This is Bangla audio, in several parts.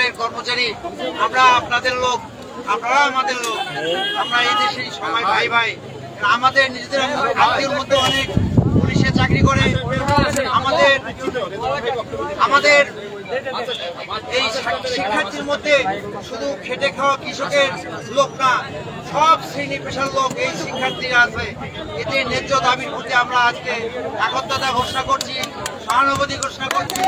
দপ্তরের কর্মচারী, আমরা আপনাদের লোক, আপনারা আমাদের লোক। আমরা এই দেশে সবাই ভাই ভাই। আমাদের নিজেদের আত্মীয়র মধ্যে অনেক পুলিশে চাকরি করে। আমাদের এই শিক্ষার্থীর মধ্যে শুধু খেটে খাওয়া কৃষকের লোক না, সব শ্রেণী পেশার লোক এই শিক্ষার্থীরা আছে। এদের ন্যায্য দাবির প্রতি আমরা আজকে একত্রতা ঘোষণা করছি, সহানুভূতি ঘোষণা করছি।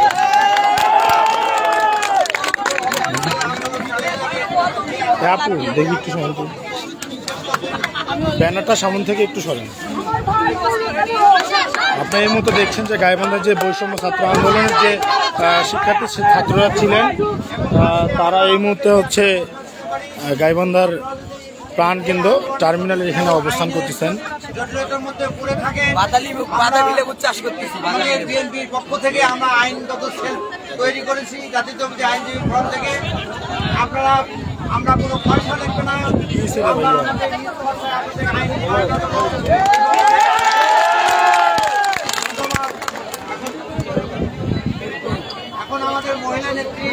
আপু দেখি একটু সরেন, ব্যানারটা সামনে থেকে একটু সরেন। আপনি এই মুহূর্তে দেখছেন যে গাইবান্ধার যে বৈষম্য ছাত্র আন্দোলনের যে শিক্ষার্থী ছাত্ররা ছিলেন, তারা এই মুহূর্তে হচ্ছে গাইবান্ধার প্রাণকেন্দ্র টার্মিনালের এখানে অবস্থান করতেছেন। বিএনপির পক্ষ থেকে আমরা আইনগত সেল তৈরি করেছি, জাতীয়তাবাদী আইনজীবী ফোরাম থেকে। আমরা কোনো পয়সা লিখবে না। এখন আমাদের মহিলা নেত্রী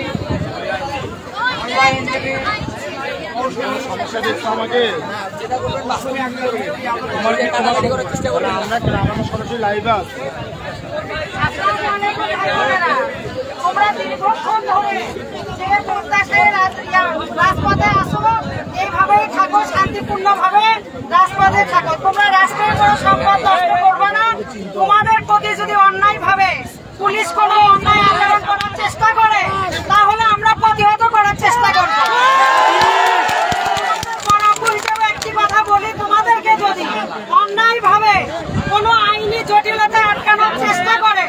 রাজপথে আসো, এইভাবেই থাকো, শান্তিপূর্ণ ভাবে রাজপথে থাকো। তোমরা রাষ্ট্রের কোনো সম্পদ নষ্ট করবে না। তোমাদের প্রতি যদি অন্যায় ভাবে পুলিশ কোনো অন্যায় আচরণ করার চেষ্টা করে, তাহলে আমরা প্রতিহত করার চেষ্টা করব। একটি কথা বলি, তোমাদেরকে যদি অন্যায় ভাবে কোনো আইনি জটিলতা আটকানোর চেষ্টা করে,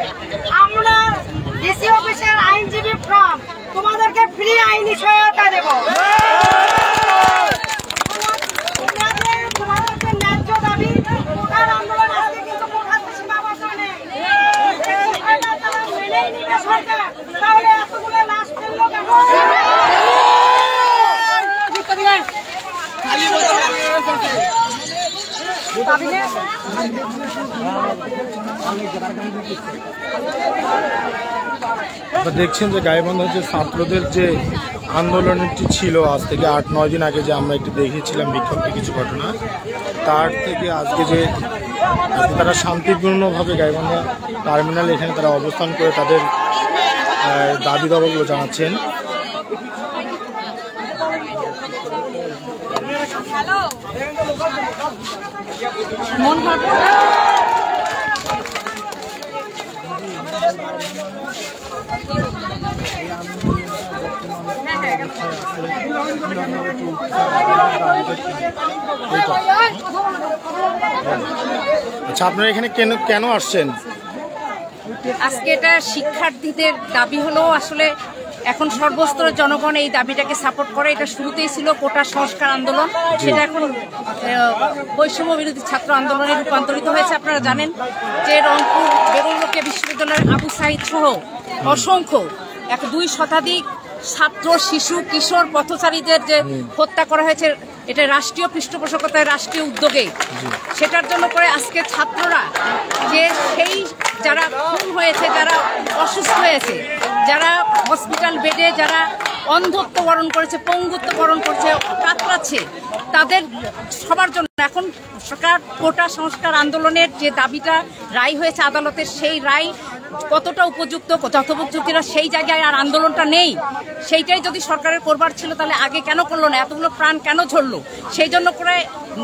আমরা ডিসি অফিসের আইনজীবী ফর্ম তোমাদেরকে ফ্রি আইনি সহায়তা দেব। তোমাদেরকে ন্যায্য দাবি, কোটার আন্দোলন আজকে কিন্তু কোটাতে সীমাবদ্ধ নেই। মেনেই নিবে সরকার, তাহলে এতগুলো লাশ ফেললো কেন? দেখছেন যে গাইবান্ধার যে ছাত্রদের যে আন্দোলনটি ছিল আজ থেকে 8-9 দিন আগে, যে আমরা একটু দেখিয়েছিলাম বিক্ষোভটি কিছু ঘটনা, তার থেকে আজকে যে তারা শান্তিপূর্ণভাবে গাইবান্ধা টার্মিনাল এখানে তারা অবস্থান করে তাদের দাবি দাবাগুলো জানাচ্ছেন। আচ্ছা, আপনারা এখানে কেন আসছেন? আজকে এটা শিক্ষার্থীদের দাবি হলো, আসলে এখন সর্বস্তরের জনগণ এই দাবিটাকে সাপোর্ট করে। এটা শুরুতেই ছিল কোটা সংস্কার আন্দোলন, সেটা এখন বৈষম্য বিরোধী ছাত্র আন্দোলনে রূপান্তরিত হয়েছে। আপনারা জানেন যে রংপুর বেগমরোকেয়া বিশ্ববিদ্যালয়ের আবু সাঈদ সহ অসংখ্য 2 শতাধিক ছাত্র, শিশু, কিশোর, পথচারীদের যে হত্যা করা হয়েছে, এটা রাষ্ট্রীয় পৃষ্ঠপোষকতায়, রাষ্ট্রীয় উদ্যোগে। সেটার জন্য করে আজকে ছাত্ররা যে সেই যারা খুন হয়েছে, যারা অসুস্থ হয়েছে, যারা হসপিটাল বেডে, যারা অন্ধত্ব বরণ করেছে, পঙ্গুত্ব বরণ করছে, কাতরাচ্ছে, তাদের সবার জন্য এখন সরকার কোটা সংস্কার আন্দোলনের যে দাবিটা রায় হয়েছে আদালতের, সেই রায় কতটা উপযুক্ত, যথোপযুক্তরা সেই জায়গায় আর আন্দোলনটা নেই। সেইটাই যদি সরকারের করবার ছিল, তাহলে আগে কেন করলো না? এতগুলো প্রাণ কেন ঝরলো? সেই জন্য করে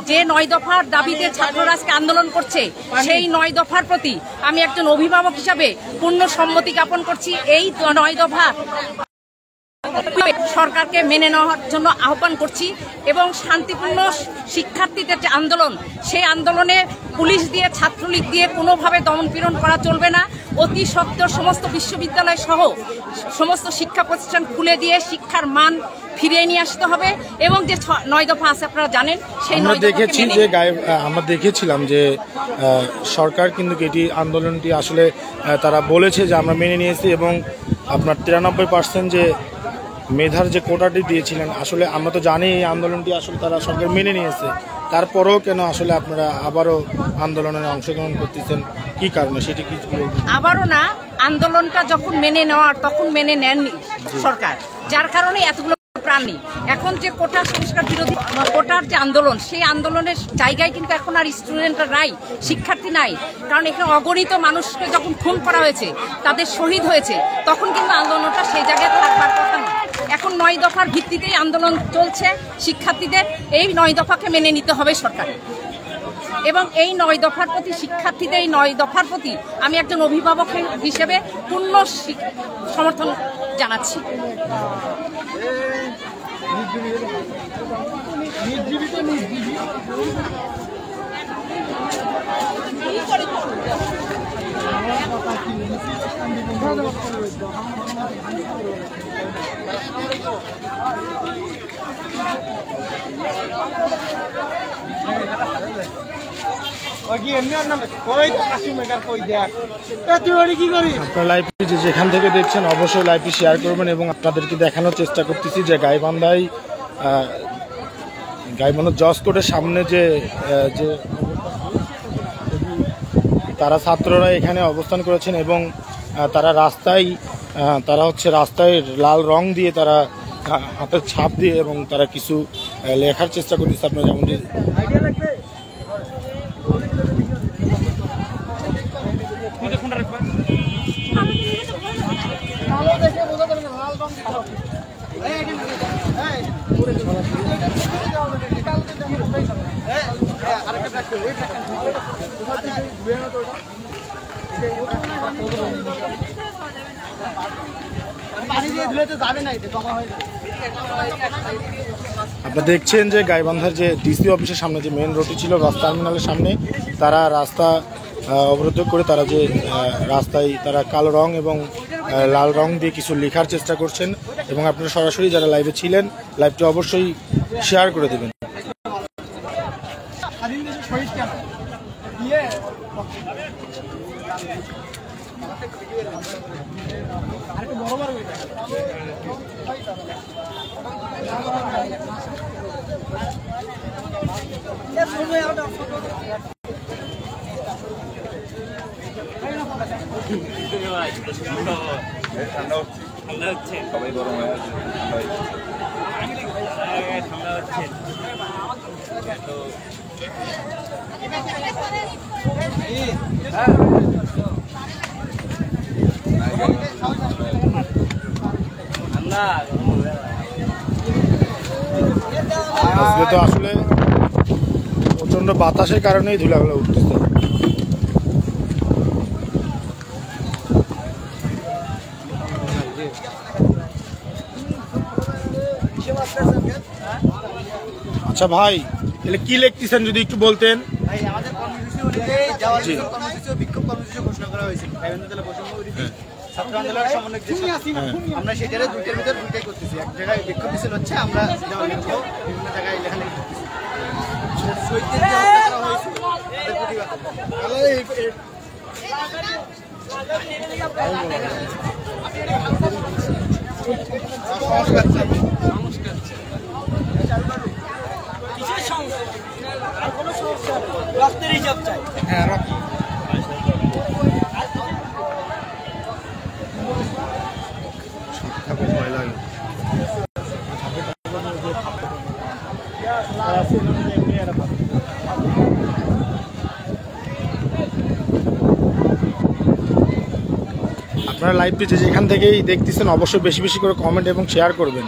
যে 9 দফার দাবিতে ছাত্ররা আজকে আন্দোলন করছে, সেই 9 দফার প্রতি আমি একজন অভিভাবক হিসাবে পূর্ণ সম্মতি জ্ঞাপন করছি। এই 9 দফা সরকারকে মেনে নেওয়ার জন্য আহ্বান করছি এবং শান্তিপূর্ণ শিক্ষার্থীদের যে আন্দোলন, সেই আন্দোলনে পুলিশ দিয়ে, ছাত্রলীগ দিয়ে কোনোভাবে দমনপীড়ন করা চলবে না। অতি সত্বর সমস্ত বিশ্ববিদ্যালয় সহ সমস্ত শিক্ষা প্রতিষ্ঠান খুলে দিয়ে শিক্ষার মান ফিরিয়ে নিয়ে আসতে হবে এবং যে 9 দফা আছে আপনারা জানেন, সেই আমরা দেখেছিলাম যে সরকার কিন্তু এটি আন্দোলনটি আসলে তারা বলেছে যে আমরা মেনে নিয়েছি এবং আপনার 93% যে মেধার যে কোটাটি দিয়েছিলেন, আসলে আমরা তো জানি এই আন্দোলনটি আসলে তারা সরকার মেনে নিয়েছে। তারপরেও কেন আসলে আপনারা আবারও আন্দোলনে অংশগ্রহণ করতেছেন, কি কারণে সেটি কি? আবারও না, আন্দোলনটা যখন মেনে নেওয়ার তখন মেনে নেননি সরকার। যার কারণে এতগুলো প্রাণ নেই। এখন যে কোটা সংস্কার বিরোধী কোটার যে আন্দোলন, সেই আন্দোলনের জায়গায় কিন্তু এখন আর স্টুডেন্টরা নাই, শিক্ষার্থী নাই। কারণ এখানে অগণিত মানুষকে যখন খুন করা হয়েছে, তাদের শহীদ হয়েছে, তখন কিন্তু আন্দোলনটা সেই জায়গায় থাকবার কথা না। এখন 9 দফার ভিত্তিতেই আন্দোলন চলছে শিক্ষার্থীদের। এই 9 দফাকে মেনে নিতে হবে সরকার, এবং এই 9 দফার প্রতি, শিক্ষার্থীদের এই 9 দফার প্রতি আমি একজন অভিভাবক হিসেবে পূর্ণ সমর্থন জানাচ্ছি। যেখান থেকে দেখছেন অবশ্যই লাইভটি শেয়ার করবেন, এবং আপনাদেরকে দেখানোর চেষ্টা করতেছি যে গাইবান্ধায় গাইবান্ধা জজ কোর্টের সামনে যে তারা ছাত্ররা এখানে অবস্থান করেছেন, এবং তারা রাস্তায় লাল রং দিয়ে, তারা হাতের ছাপ দিয়ে, এবং তারা কিছু লেখার চেষ্টা করতেছে। আপনারা যেমন আপনারা দেখছেন যে গাইবান্ধার যে ডিসি অফিসের সামনে, যে মেন রোডটি ছিল বাস টার্মিনালের সামনে, তারা রাস্তা অবরোধ করে তারা যে রাস্তায় তারা কালো রং এবং লাল রং দিয়ে কিছু লেখার চেষ্টা করছেন। এবং আপনারা সরাসরি যারা লাইভে ছিলেন, লাইভটি অবশ্যই শেয়ার করে দেবেন। সবাই গরম হয়ে আছে, ঠান্ডা হচ্ছে। আজকে তো আসলে প্রচন্ড বাতাসের কারণেই ধুলাগুলো উঠতেছে। আচ্ছা ভাই, তাহলে কি লিখতেছেন যদি একটু বলতেন? ভাই, আমাদের কর্মসূচি অনুযায়ী কর্মসূচি ও বিক্ষোভ কর্মসূচি ঘোষণা করা হয়েছিল। গাইবান্ধা জেলা বৈষম্য বিরোধী ছাত্র আন্দোলনের সমন্বয়ক যে আমরা সেটারে দুইটার ভিতর দুইটাই করতেছি। এক জায়গায় বিক্ষোভ মিছিল হচ্ছে, আমরা বিভিন্ন জায়গায় লেখালেখি করতেছি। শহীদদের যে হত্যা করা হয়েছিল রক্তের হিসাব চাই। হ্যাঁ, আপনারা লাইভটি যেখান থেকেই দেখতেছেন অবশ্যই বেশি বেশি করে কমেন্ট এবং শেয়ার করবেন।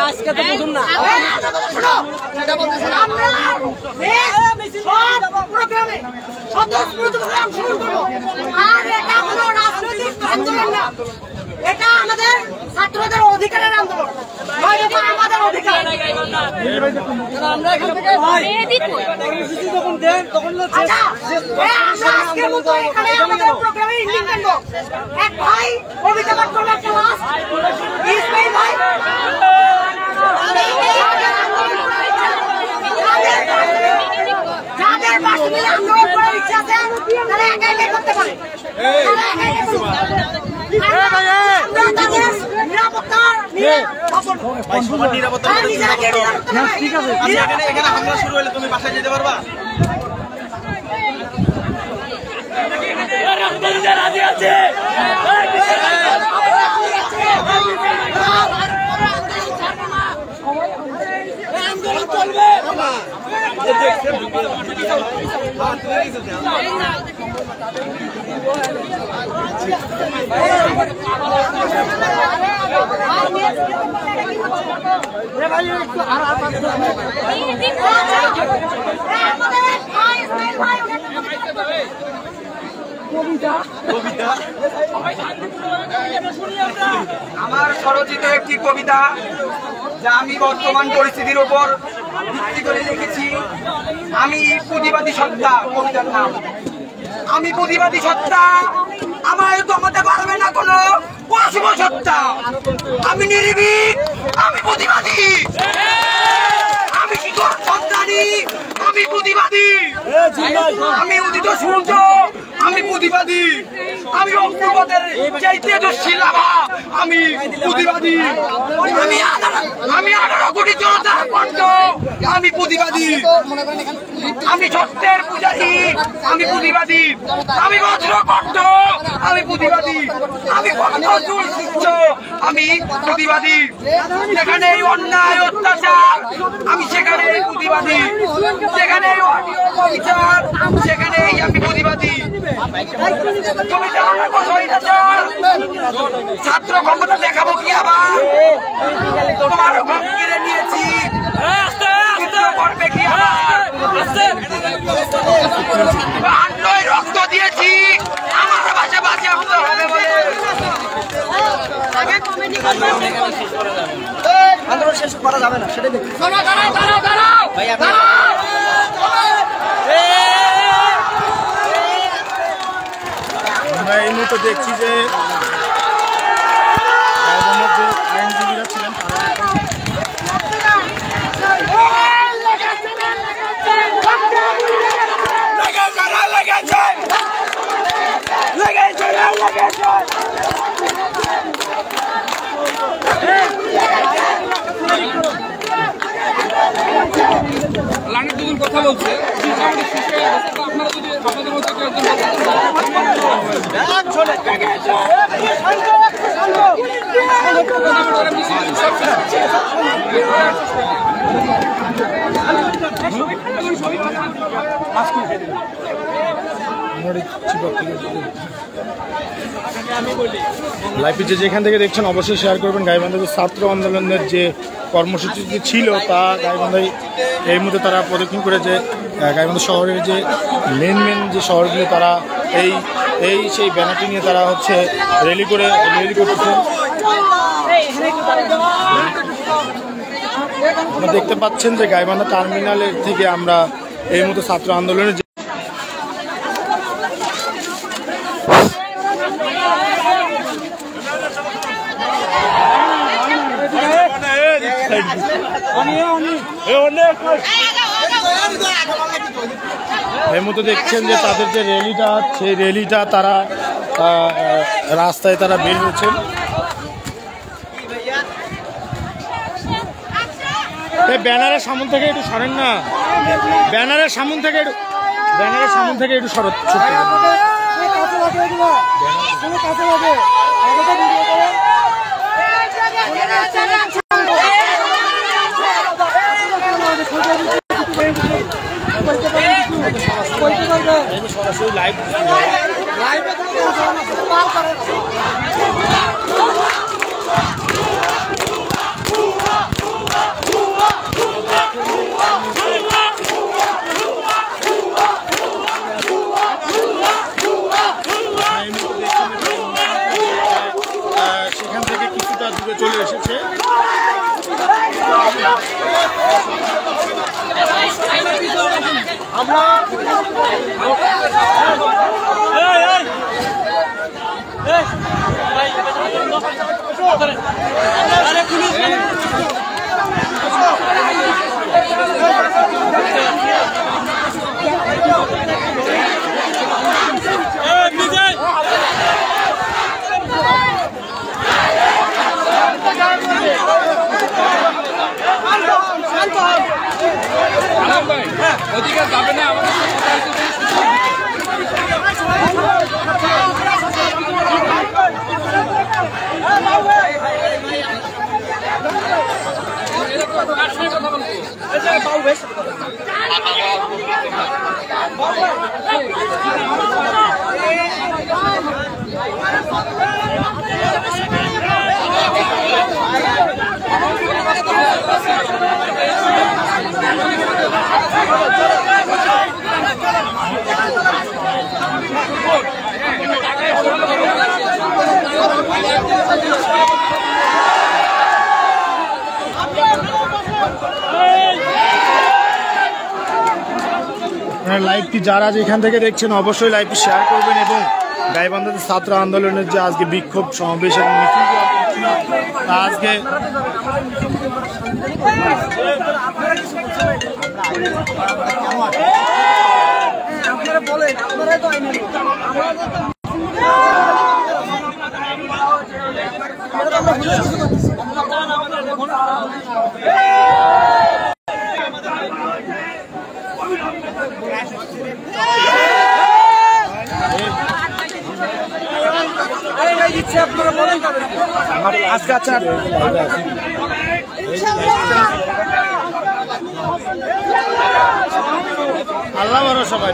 আজকে তো বুঝুন না, এটা আমাদের ছাত্রদের অধিকারের আন্দোলন, নয়তো আমাদের অধিকার। আমরা এখান থেকে আচ্ছা, আমরা আজকের মতো এখানে আমাদের প্রোগ্রামে ইন্ডিং করব। এক ভাই কবিতা পাঠ করবে, একটা লাস্ট ইসমাইল ভাই। যাদের পাশে মিলে আন্দোলন করার ইচ্ছা আছে তারা একা একাই করতে পারে। এখানে হামলা শুরু হলে তুমি বাসায় যেতে পারবা? রাজি আছে। আন্দোলন চলবে। আমার স্বরচিত একটি কবিতা, যা আমি বর্তমান পরিস্থিতির উপর ভিত্তি করে লিখেছি। আমি পুঁজিবাদী সত্তা, কবিতার নাম। আমি পুঁজিবাদী সত্তা, আমায় দমাতে পারবে না কোনো অশুভ সত্তা। আমি নির্ভীক, আমি পুঁজিবাদী, আমি কি সন্তানী, আমি পুঁজিবাদী, আমি উদিত সূর্য, আমি পুঁজিবাদী, আমি অগ্রপথের চাই তেজস্বী লাভা, আমি পুঁজিবাদী, আমি 18 কোটি জনতার কণ্ঠ, আমি পুঁজিবাদী, আমি সত্যের পূজারী, আমি পুঁজিবাদী, আমি বজ্র কণ্ঠ, আমি পুঁজিবাদী, আমি কণ্ঠচূড় শিষ্য, আমি পুঁজিবাদী। যেখানে অন্যায় অত্যাচার, আমি সেখানেই পুঁজিবাদী, যেখানে অবিচার, সেখানেই আমি পুঁজিবাদী। তুমি জানো না কত অত্যাচার, ছাত্র ক্ষমতা দেখাবো কি আবার? তোমার ঘর কিনে নিয়েছি, করবে কি আবার? রক্ত দিয়েছি, আমার বাসা বাঁচে আসতে হবে বলে। আন্দোলন শেষ করা যাবে না, সেটা দেখি। আমরা এই মুহূর্তে দেখছি যে আইনজীবীরা ছিলেন লাইনের দুজন কথা বলছে, আপনারা যদি আপনাদের মধ্যে লাইভে যেখান থেকে দেখছেন অবশ্যই শেয়ার করবেন। গাইবান্ধায় ছাত্র আন্দোলনের যে কর্মসূচি ছিল তা গাইবান্ধায় এই মুহূর্তে তারা প্রদক্ষিণ করেছে। গাইবান্ধা শহরের যে মেন যে শহরগুলো তারা সেই ব্যানারটি নিয়ে তারা হচ্ছে র্যালি করতেছে। আপনারা দেখতে পাচ্ছেন যে গাইবান্ধা টার্মিনালের থেকে আমরা এই মুহূর্তে ছাত্র আন্দোলনের এই মতো দেখছেন যে তাদের যে র্যালিটা, সেই র্যালিটা তারা রাস্তায় তারা বের হয়েছেন। ব্যানারের সামনে থেকে একটু সরেন না, ব্যানারের সামনে থেকে একটু সরত। সরাসরি লাইভ সেখান থেকে কিছুটা দূরে ওদিকে যাবে না আমাদের লাইভটি যারা যেখান থেকে দেখছেন অবশ্যই লাইভটি শেয়ার করবেন এবং গাইবান্ধাতে ছাত্র আন্দোলনের যে আজকে বিক্ষোভ সমাবেশ এবং মিছিল আজকে আজকে আচ্ছা আল্লাহ ভরসা সবাই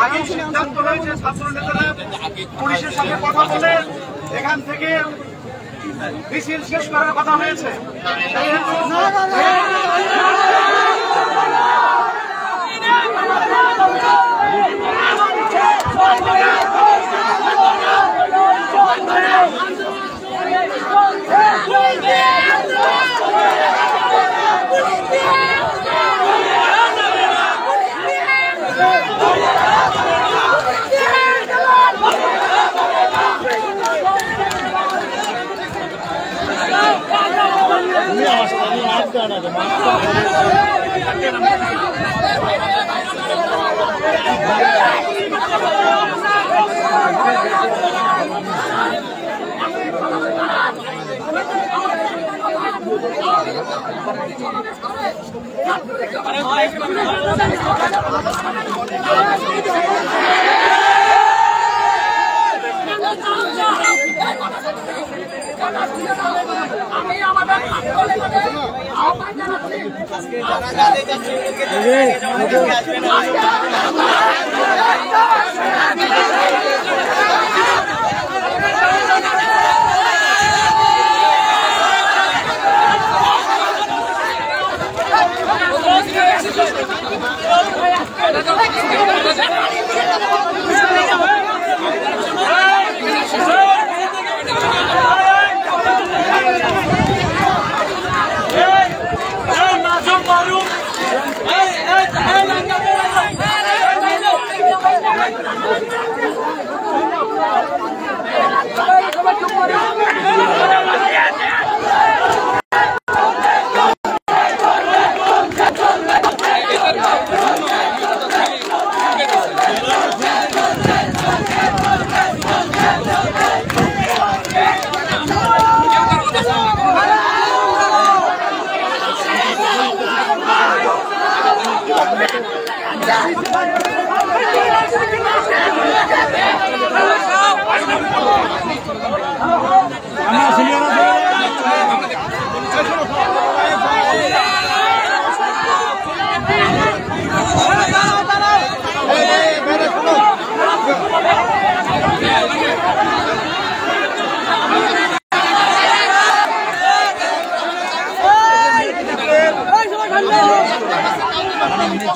আগে সিদ্ধান্ত হয়েছে ছাত্র নেতারা পুলিশের সাথে কথা বলে এখান থেকে মিছিল শেষ করার কথা হয়েছে।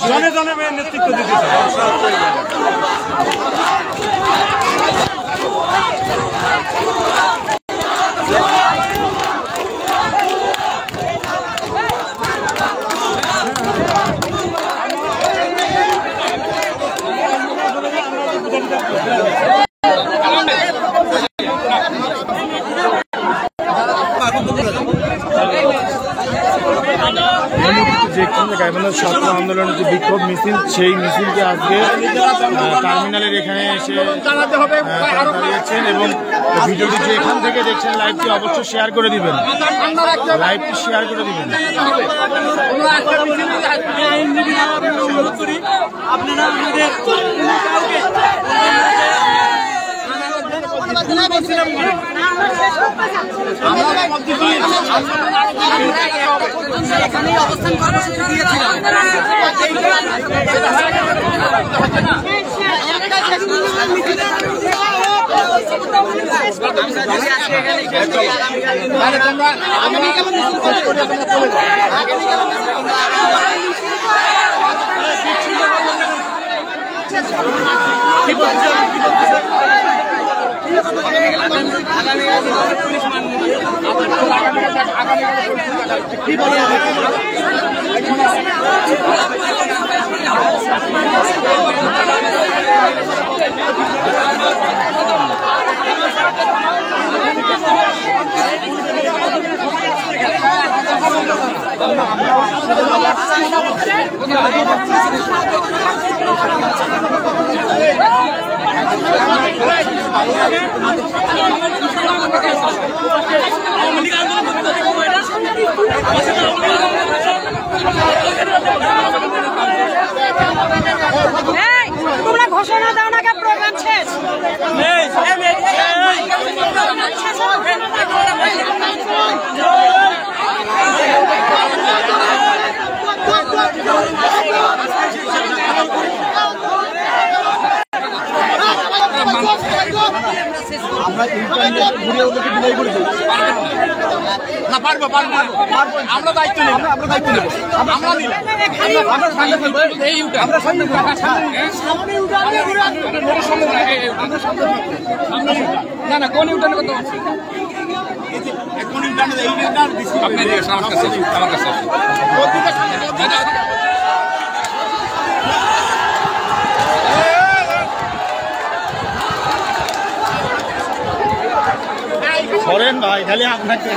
জনে জনে নেতৃত্ব দিতে গাইবান্ধার ছাত্র আন্দোলনের যে বিক্ষোভ মিছিল, সেই মিছিলকে আজকে টার্মিনালের এখানে এসে দাঁড়িয়েছেন এবং ভিডিওটি যে এখান থেকে দেখছেন লাইভটি অবশ্যই শেয়ার করে দিবেন, লাইভটি শেয়ার করে দিবেন। আপনারা আমাদের এখানেই অবস্থান কর্মসূচি দিয়েছিলাম। তোমরা ঘোষণা দাও না, প্রোগ্রাম শেষ। আমরা ইন্টারনেট ঘুরে ওদেরকে বিদায় করে দেবো না, পারবো আমরা দায়িত্ব নেব, আমরা দায়িত্ব নেব, আমরা সামনে না না কোন ইউটার্নে কত কোন ইন্টারনেট এই আপনি জিজ্ঞেস আমার কাছে করেন ভাই, খালি আপনাকে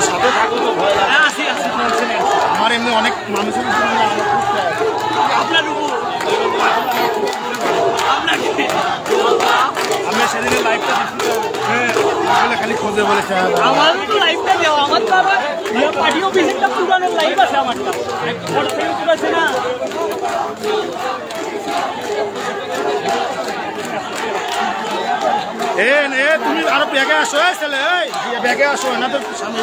সাথে থাকো তো ভয় লাগে। আমার এমনি অনেক মানুষের আমি সেদিনের লাইভটা খালি খোঁজে বলেছে আমার তো লাইভটা দেওয়া, আমার তো আবার পার্টি অফিসেরটা পুরানোর লাইভ আছে আমারটা, আছে না। তুমি আরো ব্যাগে আসো, ছেলে ব্যাগে আসো না তো সামনে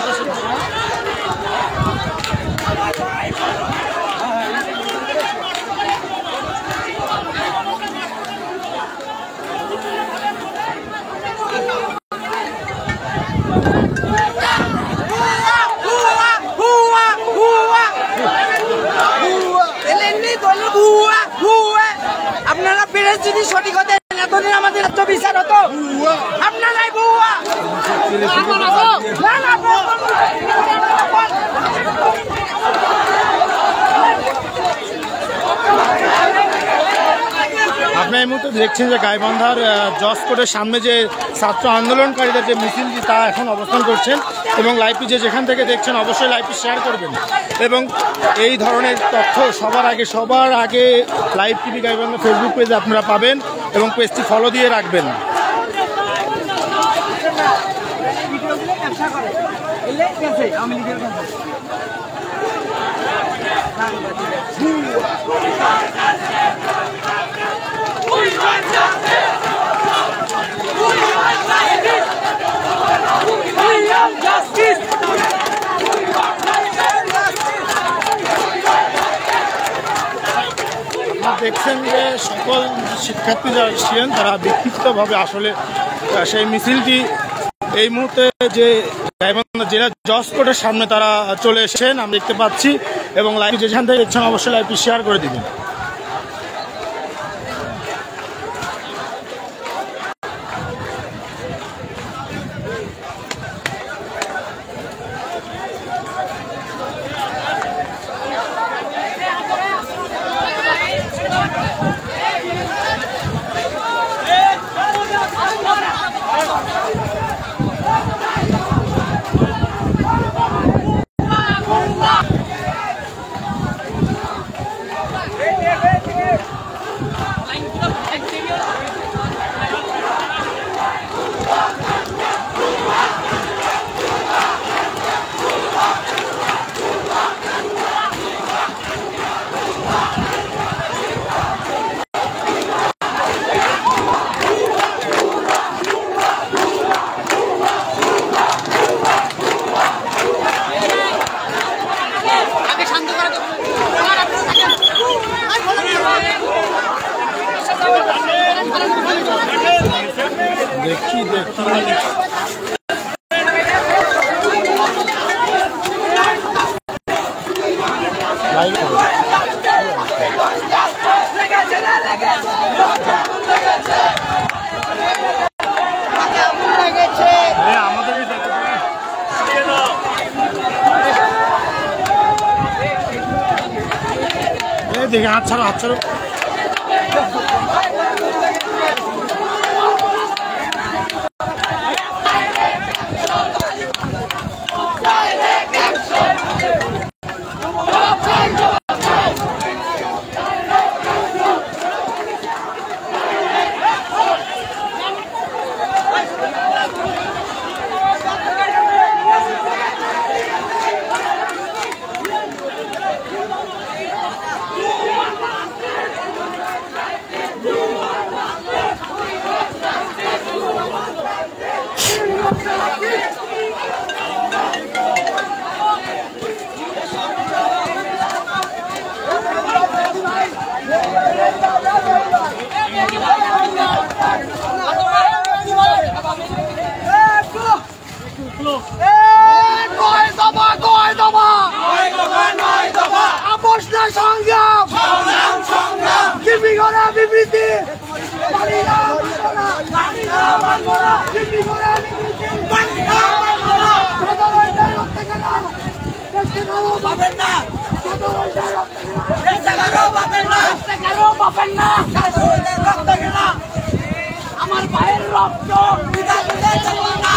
আপনারা পেরেন্টস যদি সঠিক হতেন এতদিন আমাদের এত বিচার হতো। আপনারাই বউয়া আপনি এই মুহূর্তে দেখছেন যে গাইবান্ধার জজ কোর্টের সামনে যে ছাত্র আন্দোলনকারীদের যে মিছিলটি তা এখন অবস্থান করছেন এবং লাইভটি যেখান থেকে দেখছেন অবশ্যই লাইভটি শেয়ার করবেন এবং এই ধরনের তথ্য সবার আগে লাইভ টিভি গাইবান্ধা ফেসবুক পেজে আপনারা পাবেন এবং পেজটি ফলো দিয়ে রাখবেন। We want justice! We want justice! দেখছেন যে সকল শিক্ষার্থী যারা ছিলেন তারা বিক্ষিপ্তভাবে আসলে সেই মিছিলটি এই মুহূর্তে যে গাইবান্ধা জেলা জজ কোর্টের সামনে তারা চলে এসেছেন আমরা দেখতে পাচ্ছি এবং লাইভ যেখান থেকে দেখছেন অবশ্যই লাইভটি শেয়ার করে দিবেন। দেখি দেখি হাত ছাড়ো আমার ভাইয়ের রক্ত পিতা দিতে দেব না,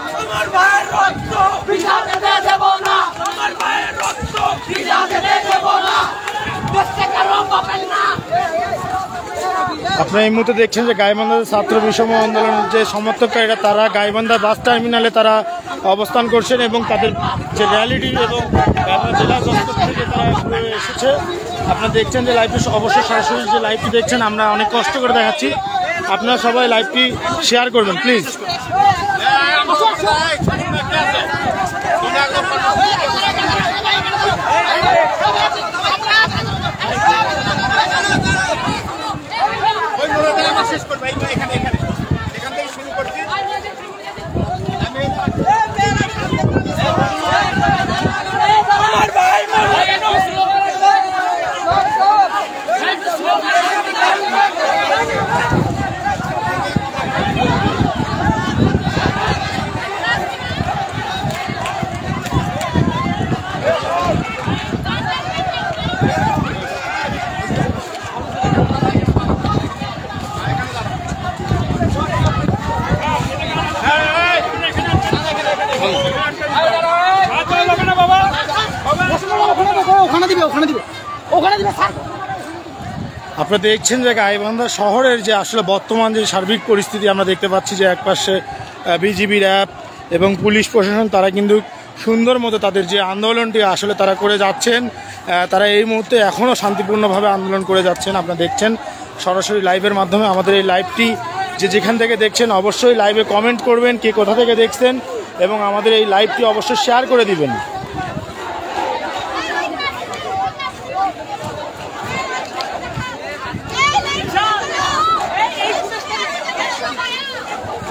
আমার ভাইয়ের রক্ত পিতা দিতে দেব না, আমার ভাইয়ের রক্ত পিতা দিতে দেব না, পাবেন না। আপনারা এই মুহূর্তে দেখছেন যে গাইবান্ধা ছাত্র বিষম আন্দোলনের যে সমর্থককারীরা তারা গাইবান্ধা বাস টার্মিনালে তারা অবস্থান করছেন এবং তাদের যে র্যালিটি এবং জেলা দপ্তর থেকে তারা এসেছে। আপনারা দেখছেন যে লাইভটি অবশ্যই সরাসরি যে লাইভটি দেখছেন আমরা অনেক কষ্ট করে দেখাচ্ছি, আপনারা সবাই লাইভটি শেয়ার করবেন প্লিজ। আপনারা দেখছেন যে গাইবান্ধা শহরের যে আসলে বর্তমান যে সার্বিক পরিস্থিতি আমরা দেখতে পাচ্ছি যে একপাশে বিজিবি র্যাব এবং পুলিশ প্রশাসন তারা কিন্তু সুন্দর মতো তাদের যে আন্দোলনটি আসলে তারা করে যাচ্ছেন, তারা এই মুহূর্তে এখনও শান্তিপূর্ণভাবে আন্দোলন করে যাচ্ছেন। আপনারা দেখছেন সরাসরি লাইভের মাধ্যমে আমাদের এই লাইভটি যে যেখান থেকে দেখছেন অবশ্যই লাইভে কমেন্ট করবেন কে কোথা থেকে দেখছেন এবং আমাদের এই লাইভটি অবশ্যই শেয়ার করে দিবেন।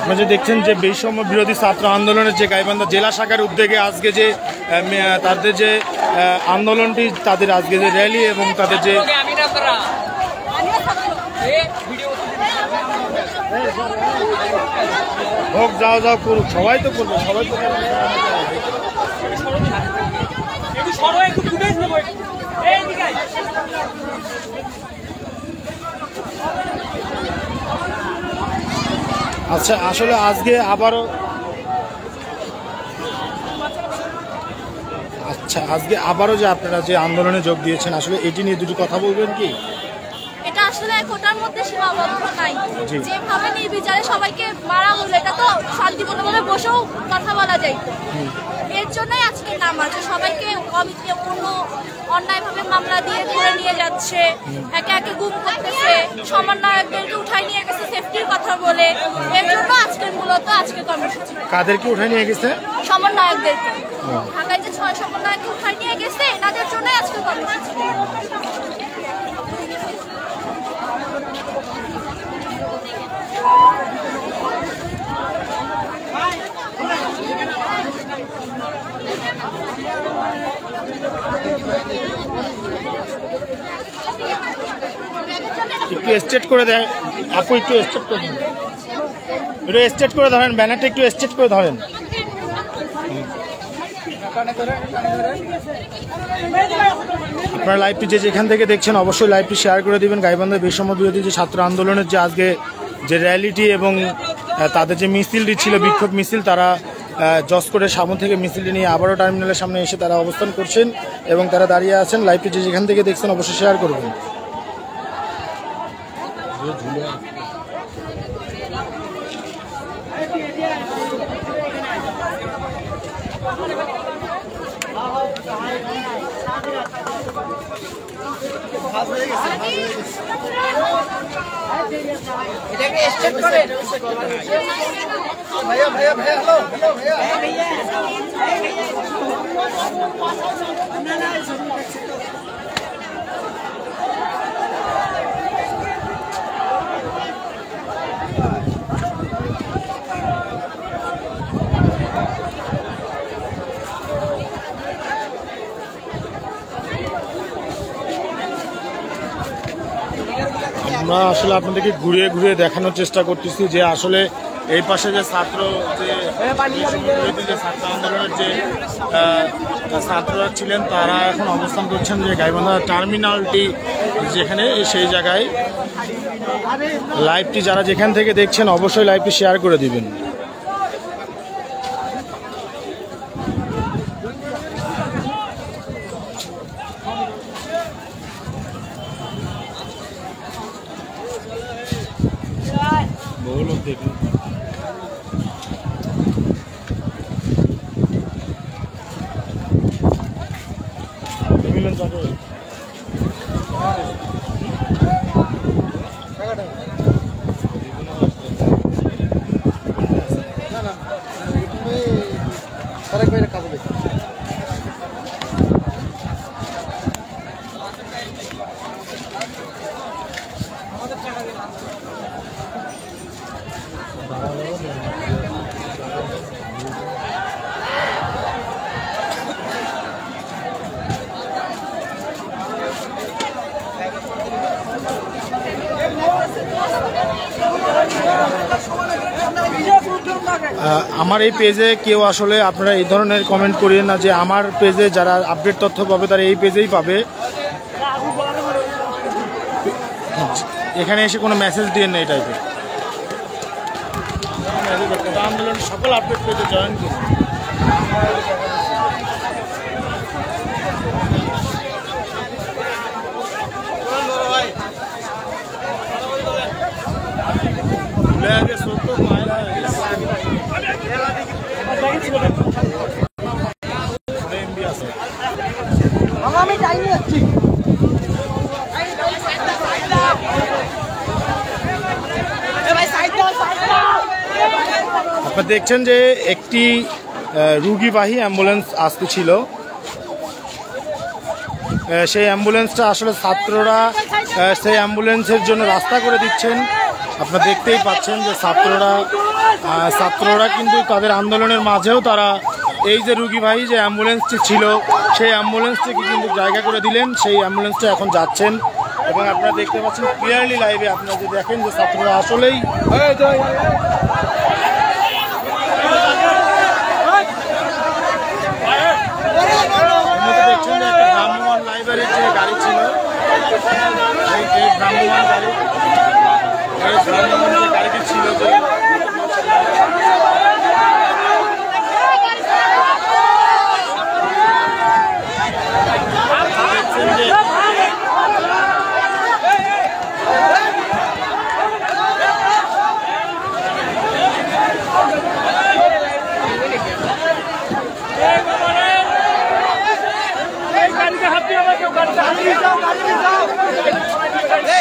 আপনারা যে দেখছেন যে বৈষম্য বিরোধী ছাত্র আন্দোলনের যে গাইবান্ধা জেলা শাখার উদ্যোগে আজকে যে তাদের যে আন্দোলনটি, তাদের আজকে যে র্যালি এবং তাদের যে হোক যাও যাও করুক, সবাই তো করবে, সবাই তো আচ্ছা। আসলে আজকে আবারও যে আপনারা যে আন্দোলনে যোগ দিয়েছেন, আসলে এটি নিয়ে দুটি কথা বলবেন কি? এটা আসলে কোটার মধ্যে সীমাবদ্ধ নাই, যেভাবে নির্বিচারে সবাইকে মারা হলো এটা তো শান্তিপূর্ণভাবে বসেও কথা বলা যাইতো। এর জন্যই আজকে নাম আছে, সবাইকে কোনো অন্যায়ভাবে মামলা দিয়ে ধরে নিয়ে যাচ্ছে, একে একে গুম করতেছে, সমন্বয়কদেরকে উঠাই নিয়ে গেছে সেফটির কথা বলে। এর জন্য আজকের মূলত আজকে কর্মসূচি। কাদেরকে উঠাই নিয়ে গেছে? সমন্বয়কদেরকে। ঢাকায় যে 6 সমন্বয়ককে উঠাই নিয়ে গেছে এনাদের জন্যই আজকে কর্মসূচি। একটু স্ট্রেট করে দেয় আপু, একটু স্ট্রেট করে দেন, একটু স্ট্রেট করে ধরেন, ব্যানারটা একটু স্ট্রেট করে ধরেন। আপনারা লাইভটি যে যেখান থেকে দেখছেন অবশ্যই লাইভটি শেয়ার করে দিবেন। গাইবান্ধা বৈষম্য বিরোধী যে ছাত্র আন্দোলনের যে আজকে যে র্যালিটি এবং তাদের যে মিছিলটি ছিল, বিক্ষোভ মিছিল, তারা জসকোটের সামনে থেকে মিছিলটি নিয়ে আবারও টার্মিনালের সামনে এসে তারা অবস্থান করছেন এবং তারা দাঁড়িয়ে আছেন। লাইভটি যে যেখান থেকে দেখছেন অবশ্যই শেয়ার করবেন। এটাকে স্টেপ করে ভাইয়া ভাইয়া ভাইয়া হ্যালো হ্যালো ভাইয়া আমরা আসলে আপনাদেরকে ঘুরিয়ে ঘুরিয়ে দেখানোর চেষ্টা করতেছি যে আসলে এই পাশে যে ছাত্র যে ছাত্র আন্দোলনের যে ছাত্ররা ছিলেন তারা এখন অবস্থান করছেন যে গাইবান্ধা টার্মিনালটি যেখানে, সেই জায়গায়। লাইভটি যারা যেখান থেকে দেখছেন অবশ্যই লাইভটি শেয়ার করে দিবেন। বহু লোক দেখুন। মিলন চক্র আমার এই পেজে কেউ আসলে আপনারা এই ধরনের কমেন্ট করিয়েন না যে আমার পেজে যারা আপডেট তথ্য পাবে তারা এই পেজেই পাবে, এখানে এসে কোনো মেসেজ দিয়ে না এই টাইপের। আন্দোলন সকল আপডেট পেজে জয়েন করুন। আমি যাইনি যাচ্ছি ভাই সাইড দাও। আপনারা দেখছেন যে একটি রুগীবাহী অ্যাম্বুলেন্স আসতেছিল, সেই অ্যাম্বুলেন্সটা আসলে ছাত্ররা সেই অ্যাম্বুলেন্সের জন্য রাস্তা করে দিচ্ছেন। আপনারা দেখতেই পাচ্ছেন যে ছাত্ররা কিন্তু তাদের আন্দোলনের মাঝেও তারা এই যে রুগীবাহী যে অ্যাম্বুলেন্সটি ছিল সেই অ্যাম্বুলেন্সটিকে কিন্তু জায়গা করে দিলেন। সেই অ্যাম্বুলেন্সটা এখন যাচ্ছেন এবং আপনারা দেখতে পাচ্ছেন ক্লিয়ারলি লাইভে আপনারা যে দেখেন যে ছাত্ররা আসলেই দেখছেন যে একটা ভ্রাম্যমাণ লাইব্রেরির যে গাড়ি ছিল এই ভ্রাম্যমাণ যে গাড়িটি ছিল যে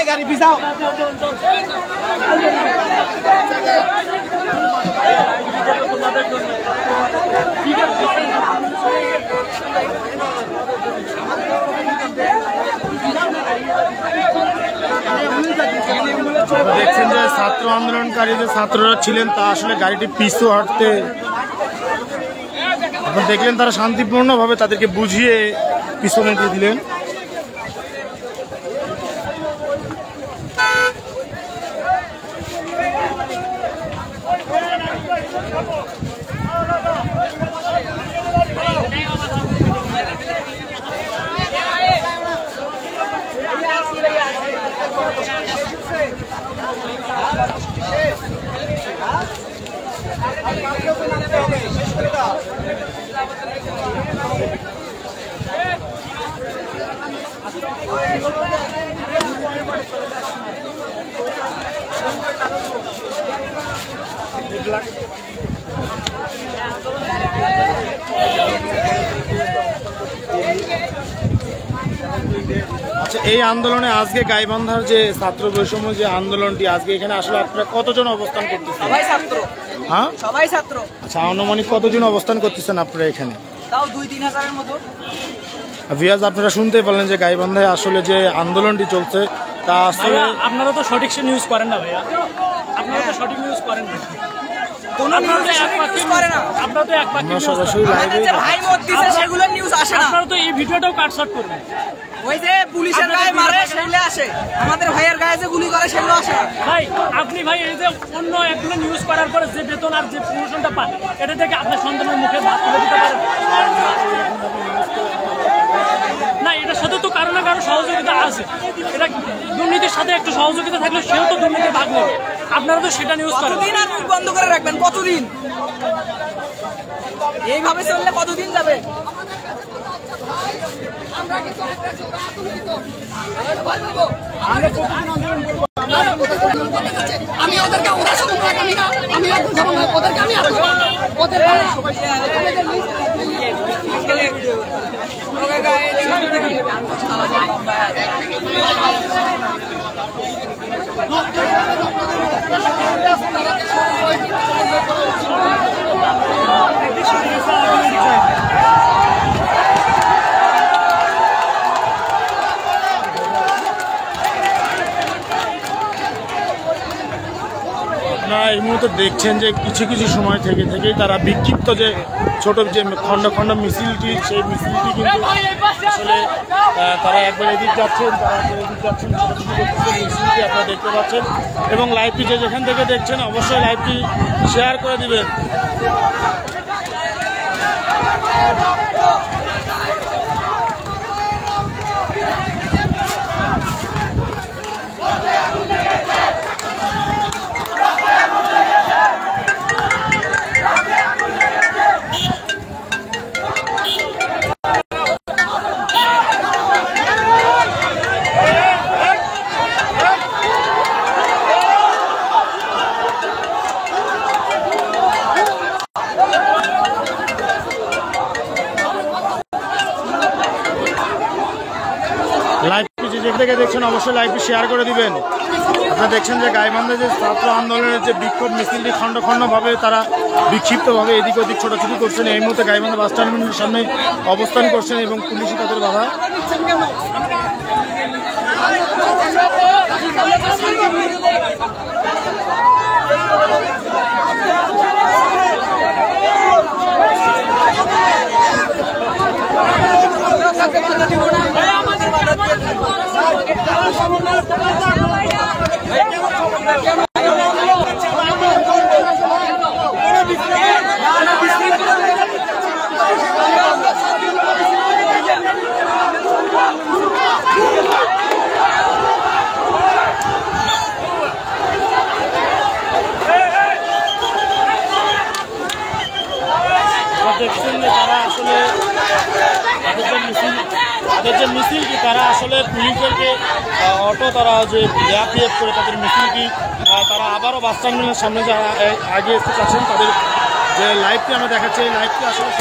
গাড়ি পিছাও দেখছেন যে ছাত্র আন্দোলনকারী যে ছাত্ররা ছিলেন তা আসলে গাড়িটি পিছু হাঁটতে আপনারা দেখলেন তারা শান্তিপূর্ণভাবে তাদেরকে বুঝিয়ে পিছনে দিয়ে দিলেন। আচ্ছা, এই আন্দোলনে আজকে গাইবান্ধার যে ছাত্র বৈষম্য যে আন্দোলনটি আজকে এখানে আসলে আপনারা কতজন অবস্থান করতেছেন? সবাই ছাত্র। হ্যাঁ, সবাই ছাত্র। আচ্ছা, আনুমানিক কতজন অবস্থান করতেছেন আপনারা এখানে? তাও 2-3 হাজারের মতো। ভিয়াজ, আপনারা শুনতে পারলেন যে গাইবান্ধায় আসলে যে আন্দোলনটি চলছে তা আসলে আপনারা তো সঠিক নিউজ করেন না ভাইয়া, আপনারা তো সঠিক নিউজ করেন না। সরাসরি লাইভে সেগুলো নিউজ আসে না। আপনারা তো এই ভিডিওটাও কাটছাট করবেন। ওই যে পুলিশের গায়ে মারে সেগুলো আসে, আমাদের ভাইয়ের গায়ে যে গুলি করে সেগুলো আসে না। ভাই আপনি ভাই এই যে অন্য একগুলো নিউজ করার পরে যে বেতন আর যে প্রমোশনটা পান এটা থেকে আপনার সন্তানের মুখে ভাত তুলে দিতে পারেন না? এটার সাথে তো কারো না কারো সহযোগিতা আছে। এটা দুর্নীতির সাথে একটু সহযোগিতা থাকলে সেও তো দুর্নীতির ভাগ নেবে। আপনারা তো সেটা নিউজ করেন। কতদিন আর মুখ বন্ধ করে রাখবেন? কতদিন এইভাবে চললে কতদিন যাবে? আমি ওদেরকে আপনারা এই মুহূর্তে দেখছেন যে কিছু কিছু সময় থেকেই তারা বিক্ষিপ্ত যে ছোট যে খণ্ড খণ্ড মিছিলটি সেই মিছিলটি কিন্তু আসলে তারা একবার এদিক যাচ্ছেন, তারা একবার এদিক যাচ্ছেন, মিছিলটি আপনারা দেখতে পাচ্ছেন। এবং লাইভটি যে যেখান থেকে দেখছেন অবশ্যই লাইভটি শেয়ার করে দিবেন। যেখান থেকে দেখছেন অবশ্যই লাইভটি শেয়ার করে দিবেন। আপনারা দেখছেন যে গাইবান্ধা যে ছাত্র আন্দোলনের যে বিক্ষোভ মিছিলটি খণ্ড খণ্ডভাবে তারা বিক্ষিপ্তভাবে এদিক ওদিক ছোটাছুটি করছেন। এই মুহূর্তে গাইবান্ধা বাস টার্মিনালের সামনে অবস্থান করছেন এবং পুলিশই তাদের বাধা। দেখছেন যে তারা আসলে তাদের যে মিছিলটি তারা আসলে পুলিশদেরকে অটো তারা যে ব্যাপিএফ করে তাদের মিছিলটি তারা আবারও বাস টার্মিনালের সামনে যারা আগে এসে চাচ্ছেন তাদের যে লাইভটি আমরা দেখাচ্ছি এই লাইভটি আসলে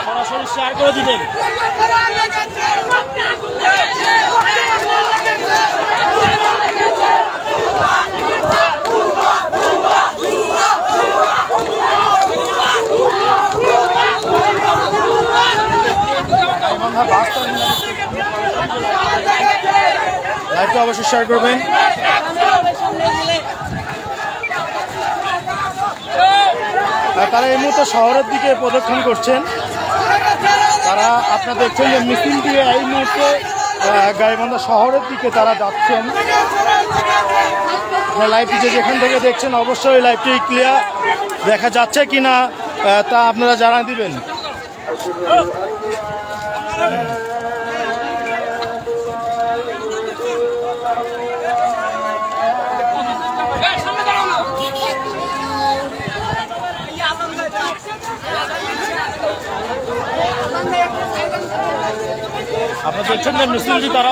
সরাসরি শেয়ার করে দিবেন। লাইভটা অবশ্যই শেয়ার করবেন। তারা এই মুহূর্তে শহরের দিকে প্রদক্ষিণ করছেন। তারা আপনারা দেখছেন যে মিছিল দিয়ে এই মুহূর্তে গাইবান্ধা শহরের দিকে তারা যাচ্ছেন। লাইভটি যেখান থেকে দেখছেন অবশ্যই লাইভটি ক্লিয়ার দেখা যাচ্ছে কিনা তা আপনারা জানাই দিবেন। আপনারা দেখছেন যে মিছিলটি তারা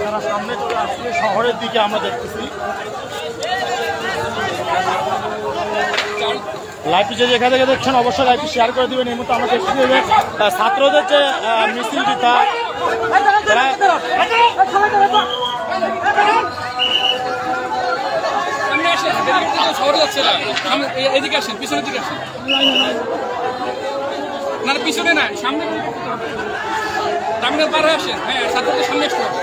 তারা সামনে চলে আসছে শহরের দিকে আমরা দেখতেছি। লাইভটি যেখান থেকে দেখছেন অবশ্যই লাইভটি শেয়ার করে দিবেন। এই মুহূর্তে আমরা দেখছি যে ছাত্রদের যে মিছিলটি তা শহরে যাচ্ছে না, এদিকে আসেন, পিছনের দিকে আসেন। না পিছনে না, সামনে টার্মিনাল পার হয়ে আসেন। হ্যাঁ, ছাত্রদের সামনে আসতে হবে।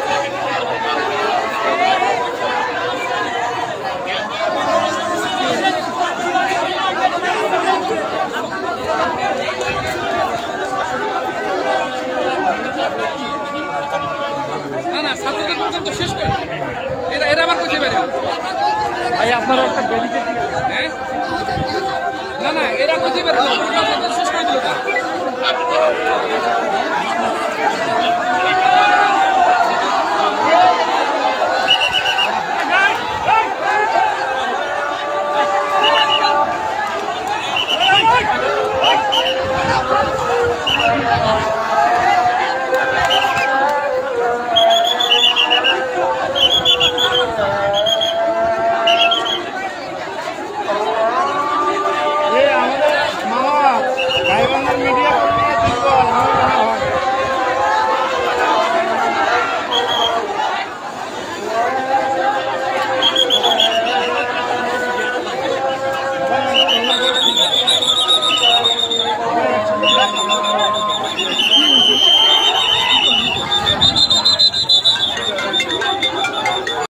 না না, ছাত্রদের পর্যন্ত শেষ করে এরা আবার কোথায় বেড়ে আপনারা একটা ব্যারিকেড হ্যাঁ না না এরা কোথায় বেড়ে শেষ করে দিল।